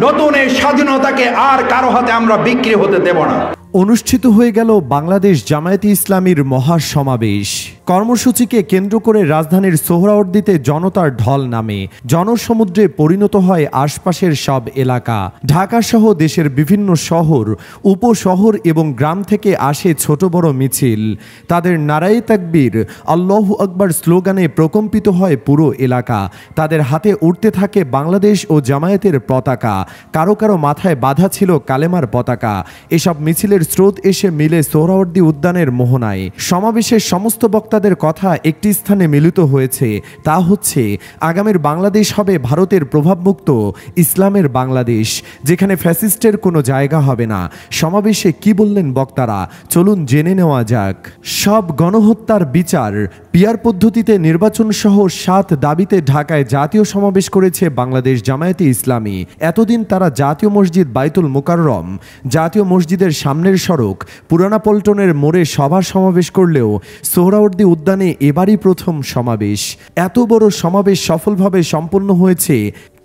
নতুন এই স্বাধীনতাকে আর কারো হাতে আমরা বিক্রি হতে দেব না। অনুষ্ঠিত হয়ে গেল বাংলাদেশ জামায়াতে ইসলামীর মহাসমাবেশ। কর্মসূচিকে কেন্দ্র করে রাজধানীর সোহরাওয়ার্দীতে জনতার ঢল নামে জনসমুদ্রে পরিণত হয় আশপাশের সব এলাকা। ঢাকা সহ দেশের বিভিন্ন শহর, উপশহর এবং গ্রাম থেকে আসে ছোট বড় মিছিল। তাদের নারায়ে তাকবীর, আল্লাহু আকবার স্লোগানে প্রকম্পিত হয় পুরো এলাকা। তাদের হাতে উঠতে থাকে বাংলাদেশ ও জামায়াতের পতাকা। কারো কারো মাথায় বাঁধা ছিল কালেমার পতাকা। এসব মিছিলের স্রোত এসে মিলে সোহরাওয়ার্দী উদ্যানের মোহনায়। সমাবেশের সমস্ত বক্তাদের কথা একটি স্থানে মিলিত হয়েছে, তা হচ্ছে আগামীর বাংলাদেশ হবে ভারতের প্রভাবমুক্ত ইসলামের বাংলাদেশ, যেখানে ফ্যাসিস্টের কোনো জায়গা হবে না। সমাবেশে কি বললেন বক্তারা, চলুন জেনে নেওয়া যাক। সব গণহত্যার বিচার, পিয়ার পদ্ধতিতে নির্বাচন সহ 7 দাবিতে ঢাকায় জাতীয় সমাবেশ করেছে বাংলাদেশ জামায়াতে ইসলামী। এতদিন তারা জাতীয় মসজিদ বাইতুল মুকাররম, জাতীয় মসজিদের সামনের সড়ক পুরানা পল্টনের মোড়ে সভা সমাবেশ করলেও সোহরাওয়ার্দী উদ্যানে এবারই প্রথম সমাবেশ। এত বড় সমাবেশ সফলভাবে সম্পন্ন হয়েছে,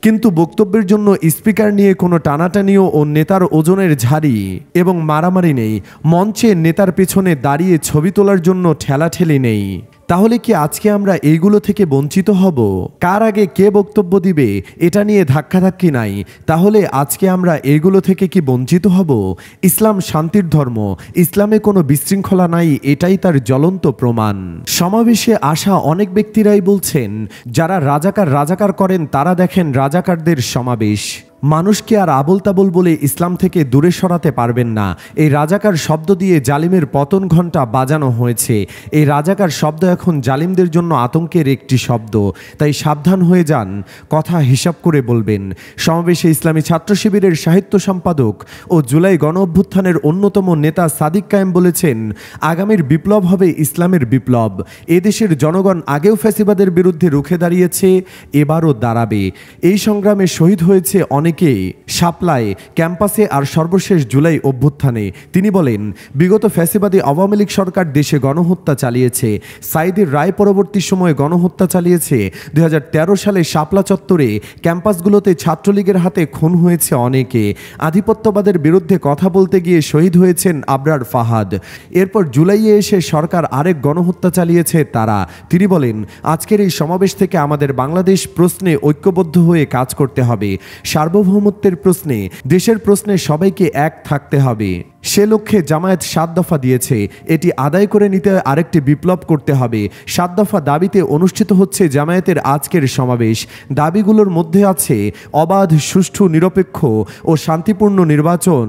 কিন্তু বক্তব্যের জন্য স্পিকার নিয়ে কোনো টানাটানিও ও নেতার ওজনের ঝাড়ি এবং মারামারি নেই। মঞ্চে নেতার পেছনে দাঁড়িয়ে ছবি তোলার জন্য ঠেলাঠেলি নেই। তাহলে কি আজকে আমরা এইগুলো থেকে বঞ্চিত হব? কার আগে কে বক্তব্য দিবে এটা নিয়ে ধাক্কাধাক্কি নাই। তাহলে আজকে আমরা এইগুলো থেকে কি বঞ্চিত হব? ইসলাম শান্তির ধর্ম, ইসলামে কোনো বিশৃঙ্খলা নাই, এটাই তার জ্বলন্ত প্রমাণ। সমাবেশে আসা অনেক ব্যক্তিরাই বলছেন, যারা রাজাকার করেন তারা দেখেন রাজাকারদের সমাবেশ। মানুষকে আর আবল তাবল বলে ইসলাম থেকে দূরে সরাতে পারবেন না। এই রাজাকার শব্দ দিয়ে জালিমের পতন ঘণ্টা বাজানো হয়েছে। এই রাজাকার শব্দ এখন জালিমদের জন্য আতঙ্কের একটি শব্দ, তাই সাবধান হয়ে যান, কথা হিসাব করে বলবেন। সমাবেশে ইসলামী ছাত্র শিবিরের সাহিত্য সম্পাদক ও জুলাই গণ অভ্যুত্থানের অন্যতম নেতা সাদিক কায়েম বলেছেন, আগামীর বিপ্লব হবে ইসলামের বিপ্লব। এদেশের জনগণ আগেও ফ্যাসিবাদের বিরুদ্ধে রুখে দাঁড়িয়েছে, এবারও দাঁড়াবে। এই সংগ্রামে শহীদ হয়েছে অনেকে, শাপলায়, ক্যাম্পাসে আর সর্বশেষ জুলাই অভ্যুত্থানে। তিনি বলেন, বিগত ফ্যাসিবাদী আওয়ামী লীগ সরকার দেশে গণহত্যা চালিয়েছে, সাঈদীর রায় পরবর্তী সময়ে গণহত্যা চালিয়েছে। 2013 সালে শাপলা চত্বরে ক্যাম্পাসগুলোতে ছাত্রলীগের হাতে খুন হয়েছে অনেকে। আধিপত্যবাদের বিরুদ্ধে কথা বলতে গিয়ে শহীদ হয়েছেন আবরার ফাহাদ। এরপর জুলাইয়ে এসে সরকার আরেক গণহত্যা চালিয়েছে তারা। তিনি বলেন, আজকের এই সমাবেশ থেকে আমাদের বাংলাদেশ প্রশ্নে ঐক্যবদ্ধ হয়ে কাজ করতে হবে। সার্বভৌমত্বের প্রশ্নে, দেশের প্রশ্নে সবাইকে এক থাকতে হবে। সে লক্ষ্যে জামায়াত 7 দফা দিয়েছে, এটি আদায় করে নিতে আরেকটি বিপ্লব করতে হবে। 7 দফা দাবিতে অনুষ্ঠিত হচ্ছে জামায়াতের আজকের সমাবেশ। দাবিগুলোর মধ্যে আছে অবাধ, সুষ্ঠু, নিরপেক্ষ ও শান্তিপূর্ণ নির্বাচন,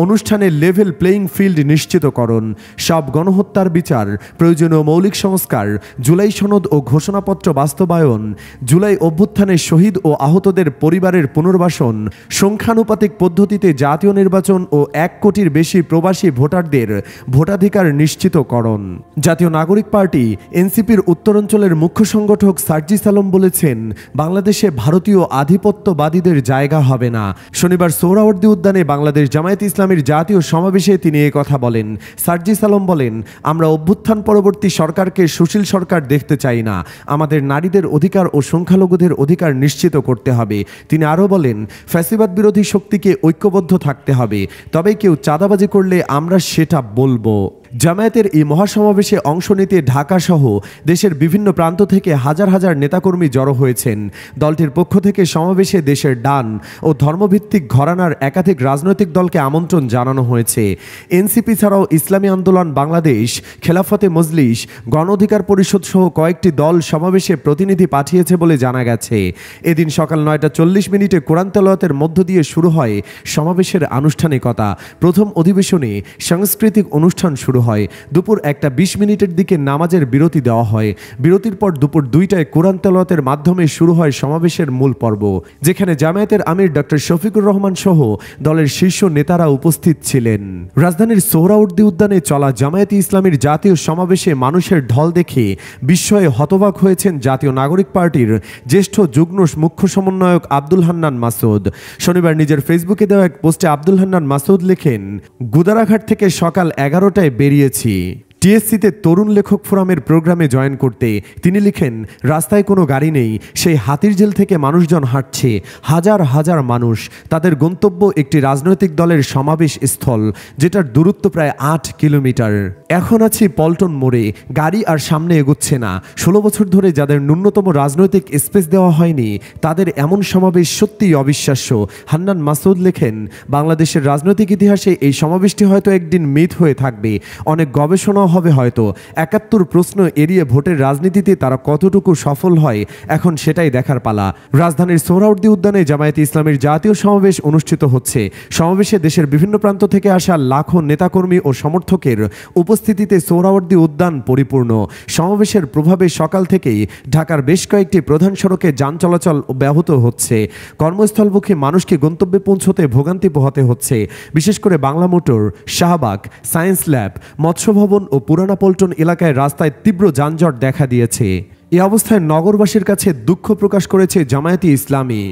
অনুষ্ঠানের লেভেল প্লেয়িং ফিল্ড নিশ্চিতকরণ, সব গণহত্যার বিচার, প্রয়োজনীয় মৌলিক সংস্কার, জুলাই সনদ ও ঘোষণাপত্র বাস্তবায়ন, জুলাই অভ্যুত্থানে শহীদ ও আহতদের পরিবারের পুনর্বাসন, সংখ্যানুপাতিক পদ্ধতিতে জাতীয় নির্বাচন ও 1 কোটির বেশি প্রবাসী ভোটারদের ভোটাধিকার নিশ্চিতকরণ। জাতীয় নাগরিক পার্টি এনসিপির উত্তরাঞ্চলের মুখ্য সংগঠক সার্জিস আলম বলেছেন, বাংলাদেশে ভারতীয় আধিপত্যবাদীদের জায়গা হবে না। শনিবার সোহরাওয়ার্দী উদ্যানে বাংলাদেশ জামায়াতে ইসলামীর জাতীয় সমাবেশে তিনি এই কথা বলেন। সার্জিস আলম বলেন, আমরা অভ্যুত্থান পরবর্তী সরকারকে সুশীল সরকার দেখতে চাই না। আমাদের নারীদের অধিকার ও সংখ্যালঘুদের অধিকার নিশ্চিত করতে হবে। তিনি আরও বলেন, ফ্যাসিবাদ বিরোধী শক্তিকে ঐক্যবদ্ধ থাকতে হবে, তবে কেউ চাঁদাবাজি করলে আমরা সেটা বলবো। জামায়াতের এই মহাসমাবেশে অংশ নিতে ঢাকা সহ দেশের বিভিন্ন প্রান্ত থেকে হাজার হাজার নেতাকর্মী জড়ো হয়েছেন। দলটির পক্ষ থেকে সমাবেশে দেশের ডান ও ধর্মভিত্তিক ঘরানার একাধিক রাজনৈতিক দলকে আমন্ত্রণ জানানো হয়েছে। এনসিপি ছাড়াও ইসলামী আন্দোলন বাংলাদেশ, খেলাফতে মজলিস, গণ অধিকার পরিষদ সহ কয়েকটি দল সমাবেশে প্রতিনিধি পাঠিয়েছে বলে জানা গেছে। এদিন সকাল 9টা 40 কোরআন তেলাওয়াতের মধ্য দিয়ে শুরু হয় সমাবেশের আনুষ্ঠানিকতা। প্রথম অধিবেশনে সাংস্কৃতিক অনুষ্ঠান শুরু হয়। দুপুর 1টা 20 দিকে নামাজের বিরতি দেওয়া হয়। বিরতির পর দুপুর 2টায় কোরআন তেলাওয়াতের মাধ্যমে শুরু হয় সমাবেশের মূল পর্ব, যেখানে জামায়াতের আমির ডক্টর শফিকুর রহমান সহ দলের শীর্ষ নেতারা উপস্থিত ছিলেন। রাজধানীর সোহরাওয়ার্দী উদ্যানে চলা জামায়াতে ইসলামীর জাতীয় সমাবেশে মানুষের ঢল দেখে বিস্ময়ে হতবাক হয়েছেন জাতীয় নাগরিক পার্টির জ্যেষ্ঠ যুগ্ম মুখ্য সমন্বয়ক আব্দুল হান্নান মাসুদ। শনিবার নিজের ফেসবুকে দেওয়া এক পোস্টে আব্দুল হান্নান মাসুদ লেখেন, গুদারাঘাট থেকে সকাল 11টায় বেরিয়েছি, টিএসসিতে তরুণ লেখক ফোরামের প্রোগ্রামে জয়েন করতে তিনি লিখেন, রাস্তায় কোনো গাড়ি নেই, সেই হাতির জেল থেকে মানুষজন হাঁটছে, হাজার হাজার মানুষ, তাদের গন্তব্য একটি রাজনৈতিক দলের সমাবেশ স্থল, যেটার দূরত্ব প্রায় 8 কিলোমিটার। এখন আছি পল্টন মোড়ে, গাড়ি আর সামনে এগোচ্ছে না। 16 বছর ধরে যাদের ন্যূনতম রাজনৈতিক স্পেস দেওয়া হয়নি, তাদের এমন সমাবেশ সত্যিই অবিশ্বাস্য। হান্নান মাসুদ লেখেন, বাংলাদেশের রাজনৈতিক ইতিহাসে এই সমাবেশটি হয়তো একদিন মিথ হয়ে থাকবে, অনেক গবেষণা হবে হয়তো। 71 প্রশ্ন এড়িয়ে ভোটের রাজনীতিতে তারা কতটুকু সফল হয়, এখন সেটাই দেখার পালা। রাজধানীর সোহরাওয়ার্দী উদ্যানে জামায়াতে ইসলামীর জাতীয় সমাবেশ অনুষ্ঠিত হচ্ছে। সমাবেশে দেশের বিভিন্ন প্রান্ত থেকে আসা লাখো নেতাকর্মী ও সমর্থকের উপস্থিতিতে সোহরাওয়ার্দী উদ্যান পরিপূর্ণ। সমাবেশের প্রভাবে সকাল থেকেই ঢাকার বেশ কয়েকটি প্রধান সড়কে যান চলাচল ব্যাহত হচ্ছে। কর্মস্থলমুখী মানুষকে গন্তব্যে পৌঁছতে ভোগান্তি পোহাতে হচ্ছে। বিশেষ করে Bangla motor, Shahbag, science lab, মৎস্য ভবন ও পুরানা পল্টন এলাকায় রাস্তায় তীব্র যানজট দেখা দিয়েছে। এ অবস্থায় নগরবাসীর কাছে দুঃখ প্রকাশ করেছে জামায়াতে ইসলামী।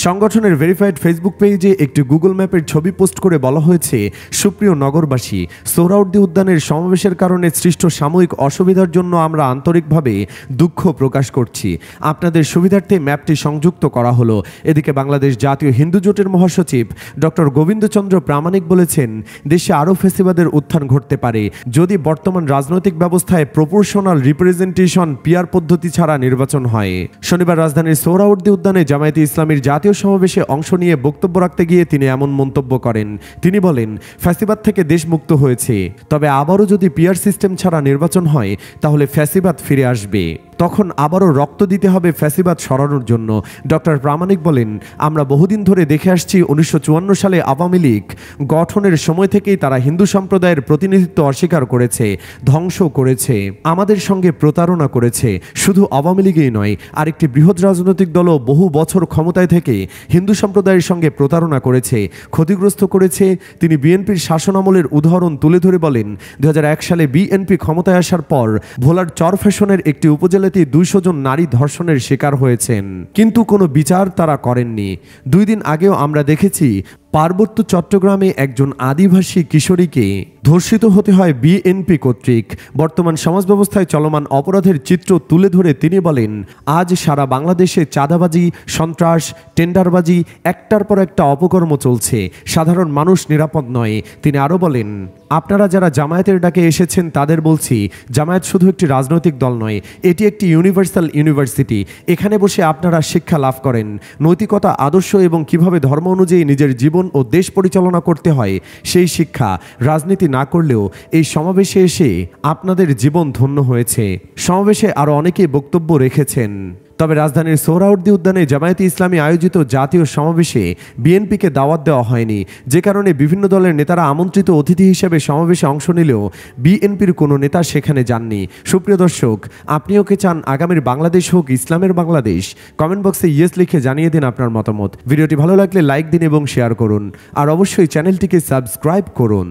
সংগঠনের ভেরিফাইড ফেসবুক পেজে একটি গুগল ম্যাপের ছবি পোস্ট করে বলা হয়েছে, সুপ্রিয় নগরবাসী, সোহরাওয়ার্দী উদ্যানের সমাবেশের কারণে সৃষ্ট সাময়িক অসুবিধার জন্য আমরা আন্তরিকভাবে দুঃখ প্রকাশ করছি। আপনাদের সুবিধার্থে ম্যাপটি সংযুক্ত করা হলো। এদিকে বাংলাদেশ জাতীয় হিন্দু জোটের মহাসচিব ডক্টর গোবিন্দচন্দ্র প্রামাণিক বলেছেন, দেশে আরও ফ্যাসিবাদের উত্থান ঘটতে পারে যদি বর্তমান রাজনৈতিক ব্যবস্থায় প্রপোর্শনাল রিপ্রেজেন্টেশন পিআর পদ্ধতি ছাড়া নির্বাচন হয়। শনিবার রাজধানীর সোহরাওয়ার্দী উদ্যানে জামায়াতে ইসলামীর জাতীয় সমাবেশে অংশ নিয়ে বক্তব্য রাখতে গিয়ে তিনি এমন মন্তব্য করেন। তিনি বলেন, ফ্যাসিবাদ থেকে দেশ মুক্ত হয়েছে, তবে আবারও যদি পিআর সিস্টেম ছাড়া নির্বাচন হয় তাহলে ফ্যাসিবাদ ফিরে আসবে, তখন আবারও রক্ত দিতে হবে ফ্যাসিবাদ সরানোর জন্য। ডক্টর প্রামাণিক বলেন, আমরা বহুদিন ধরে দেখে আসছি 1954 সালে আওয়ামী লীগ গঠনের সময় থেকেই তারা হিন্দু সম্প্রদায়ের প্রতিনিধিত্ব অস্বীকার করেছে, ধ্বংস করেছে, আমাদের সঙ্গে প্রতারণা করেছে। শুধু আওয়ামী লীগই নয়, আরেকটি বৃহৎ রাজনৈতিক দলও বহু বছর ক্ষমতায় থেকে হিন্দু সম্প্রদায়ের সঙ্গে প্রতারণা করেছে, ক্ষতিগ্রস্ত করেছে। তিনি বিএনপির শাসনামলের উদাহরণ তুলে ধরে বলেন, 2001 সালে বিএনপি ক্ষমতায় আসার পর ভোলার চরফ্যাশনের একটি উপজেলা 200 জন নারী ধর্ষণের শিকার হয়েছেন, কিন্তু কোনো বিচার তারা করেননি। 2 দিন আগেও আমরা দেখেছি পার্বত্য চট্টগ্রামে একজন আদিবাসী কিশোরীকে ধর্ষিত হতে হয় বিএনপি কর্তৃক। বর্তমান সমাজ ব্যবস্থায় চলমান অপরাধের চিত্র তুলে ধরে তিনি বলেন, আজ সারা বাংলাদেশে চাঁদাবাজি, সন্ত্রাস, টেন্ডারবাজি, একটার পর একটা অপকর্ম চলছে, সাধারণ মানুষ নিরাপদ নয়। তিনি আরও বলেন, আপনারা যারা জামায়াতের ডাকে এসেছেন তাদের বলছি, জামায়াত শুধু একটি রাজনৈতিক দল নয়, এটি একটি ইউনিভার্সাল ইউনিভার্সিটি। এখানে বসে আপনারা শিক্ষা লাভ করেন, নৈতিকতা, আদর্শ এবং কিভাবে ধর্ম অনুযায়ী নিজের জীবন ও দেশ পরিচালনা করতে হয় সেই শিক্ষা। রাজনীতি না করলেও এই সমাবেশে এসে আপনাদের জীবন ধন্য হয়েছে। সমাবেশে আরও অনেকেই বক্তব্য রেখেছেন। তবে রাজধানীর সোহরাওয়ার্দী উদ্যানে জামায়াতে ইসলামী আয়োজিত জাতীয় সমাবেশে বিএনপিকে দাওয়াত দেওয়া হয়নি, যে কারণে বিভিন্ন দলের নেতারা আমন্ত্রিত অতিথি হিসেবে সমাবেশে অংশ নিলেও বিএনপির কোনো নেতা সেখানে যাননি। সুপ্রিয় দর্শক, আপনিও কি চান আগামীর বাংলাদেশ হোক ইসলামের বাংলাদেশ? কমেন্ট বক্সে ইয়েস লিখে জানিয়ে দিন আপনার মতামত। ভিডিওটি ভালো লাগলে লাইক দিন এবং শেয়ার করুন, আর অবশ্যই চ্যানেলটিকে সাবস্ক্রাইব করুন।